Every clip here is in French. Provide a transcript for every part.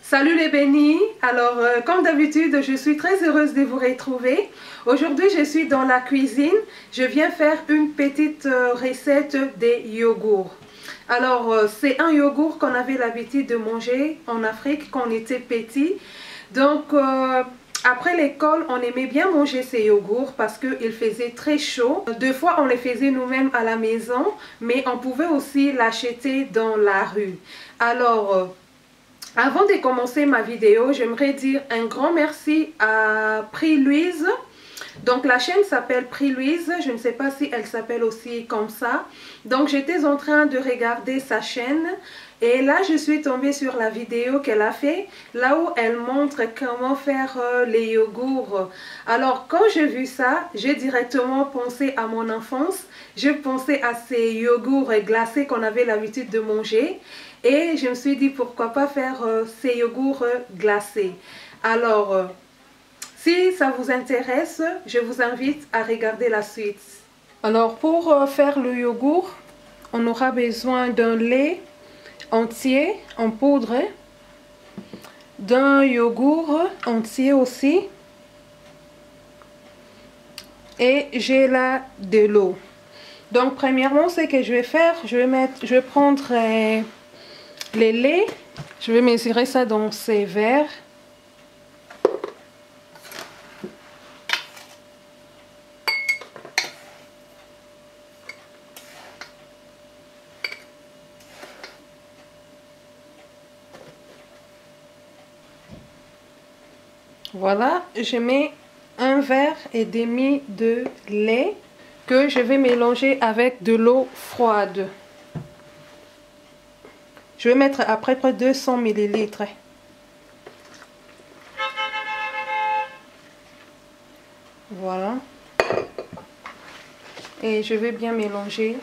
Salut les bénis, alors comme d'habitude je suis très heureuse de vous retrouver. Aujourd'hui je suis dans la cuisine, je viens faire une petite recette de yogourt. Alors c'est un yogourt qu'on avait l'habitude de manger en Afrique quand on était petit. Donc après l'école on aimait bien manger ces yogourts parce qu'il faisait très chaud. Deux fois on les faisait nous-mêmes à la maison, mais on pouvait aussi l'acheter dans la rue. Alors avant de commencer ma vidéo, j'aimerais dire un grand merci à Prix Louise. Donc la chaîne s'appelle Prix Louise, je ne sais pas si elle s'appelle aussi comme ça. Donc j'étais en train de regarder sa chaîne et là je suis tombée sur la vidéo qu'elle a fait, là où elle montre comment faire les yogourts. Alors quand j'ai vu ça, j'ai directement pensé à mon enfance. Je pensais à ces yogourts glacés qu'on avait l'habitude de manger. Et je me suis dit pourquoi pas faire ces yogourts glacés. Alors, si ça vous intéresse, je vous invite à regarder la suite. Alors, pour faire le yogourt, on aura besoin d'un lait entier en poudre, d'un yogourt entier aussi, et j'ai là de l'eau. Donc, premièrement, ce que je vais faire, je vais prendre les laits, je vais mesurer ça dans ces verres. Voilà, je mets un verre et demi de lait que je vais mélanger avec de l'eau froide. Je vais mettre à peu près 200 ml. Voilà. Et je vais bien mélanger.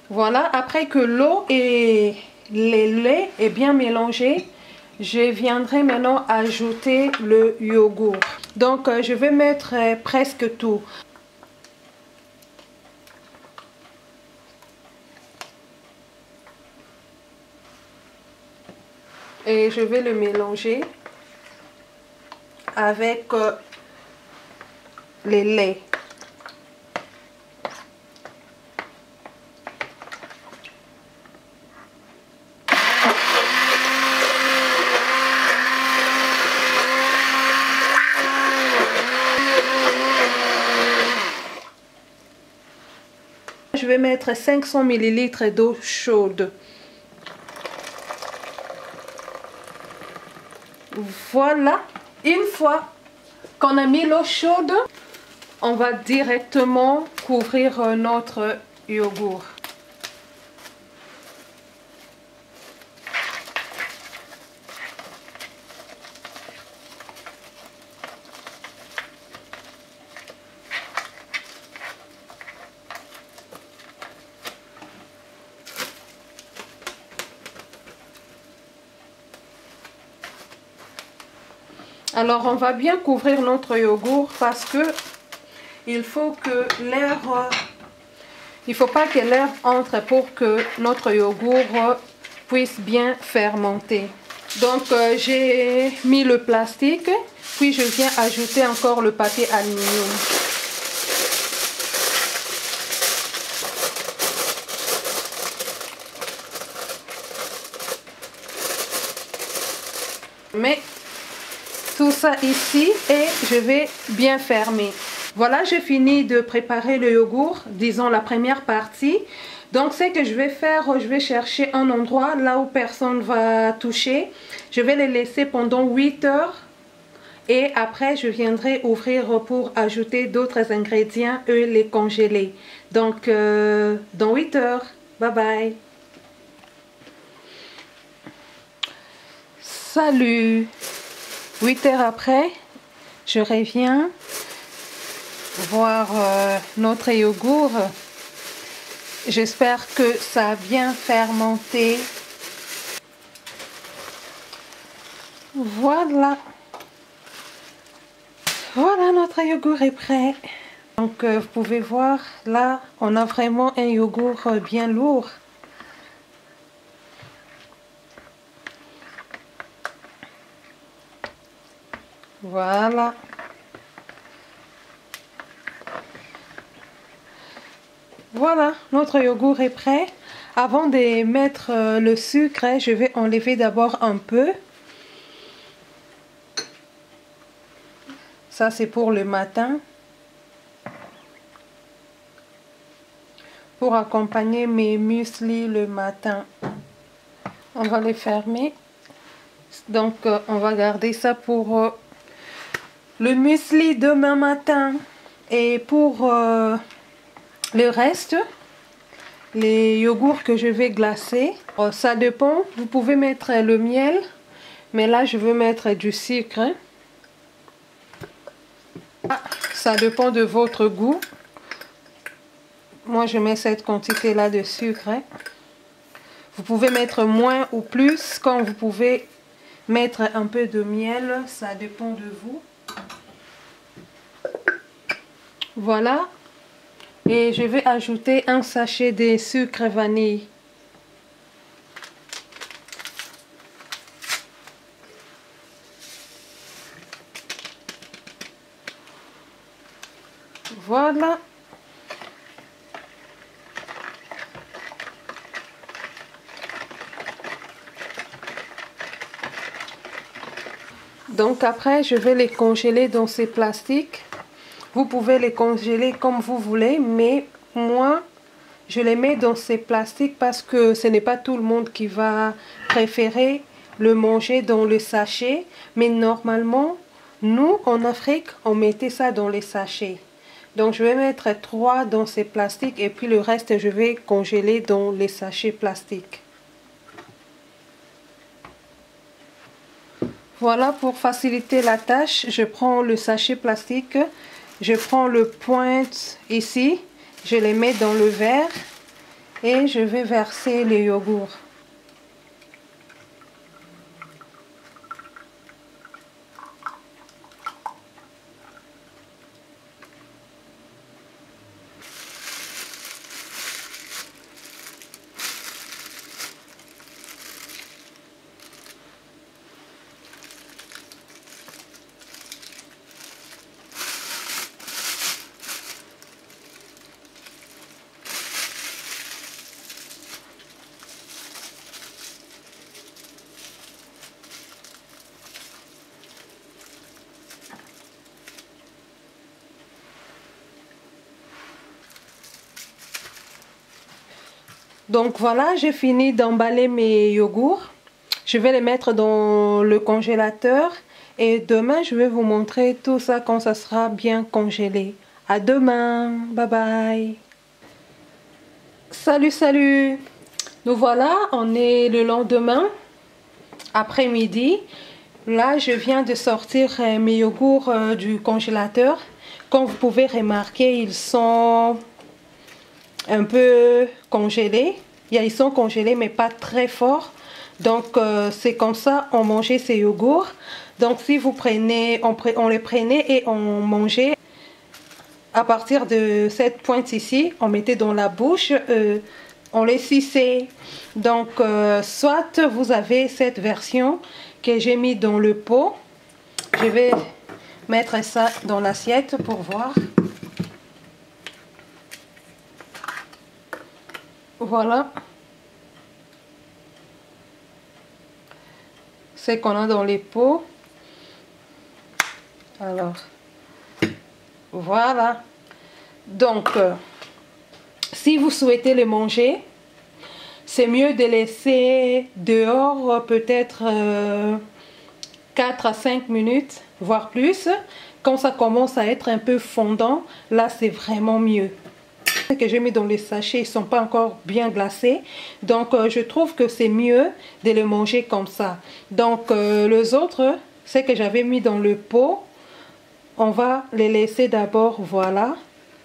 Voilà, après que l'eau et le lait est bien mélangé, je viendrai maintenant ajouter le yogourt. Donc, je vais mettre presque tout. Et je vais le mélanger avec les laits. Je vais mettre 500 ml d'eau chaude. Voilà, une fois qu'on a mis l'eau chaude, on va directement couvrir notre yogourt. Alors on va bien couvrir notre yogourt parce que il faut que l'air, il faut pas que l'air entre pour que notre yogourt puisse bien fermenter. Donc j'ai mis le plastique, puis je viens ajouter encore le papier aluminium. Mais tout ça ici et je vais bien fermer. Voilà, j'ai fini de préparer le yogourt, disons la première partie. Donc ce que je vais faire, je vais chercher un endroit là où personne va toucher. Je vais les laisser pendant 8 heures et après je viendrai ouvrir pour ajouter d'autres ingrédients et les congeler. Donc dans 8 heures, bye bye. Salut! 8 heures après, je reviens voir notre yogourt. J'espère que ça a bien fermenté. Voilà. Voilà, notre yogourt est prêt. Donc vous pouvez voir, là on a vraiment un yogourt bien lourd. Voilà. Voilà, notre yogourt est prêt. Avant de mettre le sucre, je vais enlever d'abord un peu. Ça c'est pour le matin. Pour accompagner mes muesli le matin. On va les fermer. Donc on va garder ça pour le muesli demain matin. Et pour le reste, les yogourts que je vais glacer, ça dépend. Vous pouvez mettre le miel, mais là je veux mettre du sucre. Ça dépend de votre goût. Moi je mets cette quantité là de sucre. Vous pouvez mettre moins ou plus. Quand vous pouvez mettre un peu de miel, ça dépend de vous. Voilà. Et je vais ajouter un sachet de sucre vanille. Voilà. Donc après, je vais les congeler dans ces plastiques. Vous pouvez les congeler comme vous voulez, mais moi, je les mets dans ces plastiques parce que ce n'est pas tout le monde qui va préférer le manger dans le sachet. Mais normalement, nous, en Afrique, on mettait ça dans les sachets. Donc, je vais mettre 3 dans ces plastiques et puis le reste, je vais congeler dans les sachets plastiques. Voilà, pour faciliter la tâche, je prends le sachet plastique. Je prends le pointe ici, je les mets dans le verre et je vais verser le yogourt. Donc voilà, j'ai fini d'emballer mes yogourts. Je vais les mettre dans le congélateur et demain je vais vous montrer tout ça quand ça sera bien congelé. À demain, bye bye. Salut, salut. Nous voilà, on est le lendemain, après-midi. Là, je viens de sortir mes yogourts du congélateur. Comme vous pouvez remarquer, ils sont un peu congelés. Ils sont congelés mais pas très forts. Donc c'est comme ça on mangeait ces yogourts. Donc si vous prenez, on les prenait et on mangeait à partir de cette pointe ici, on mettait dans la bouche, on les suçait. Donc soit vous avez cette version que j'ai mis dans le pot. Je vais mettre ça dans l'assiette pour voir. Voilà. C'est qu'on a dans les pots. Alors, voilà. Donc, si vous souhaitez les manger, c'est mieux de laisser dehors peut-être 4 à 5 minutes, voire plus. Quand ça commence à être un peu fondant, là c'est vraiment mieux. Que j'ai mis dans les sachets, ils ne sont pas encore bien glacés, donc je trouve que c'est mieux de les manger comme ça. Donc les autres, c'est que j'avais mis dans le pot, on va les laisser d'abord, voilà,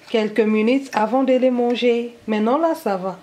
quelques minutes avant de les manger. Maintenant là ça va.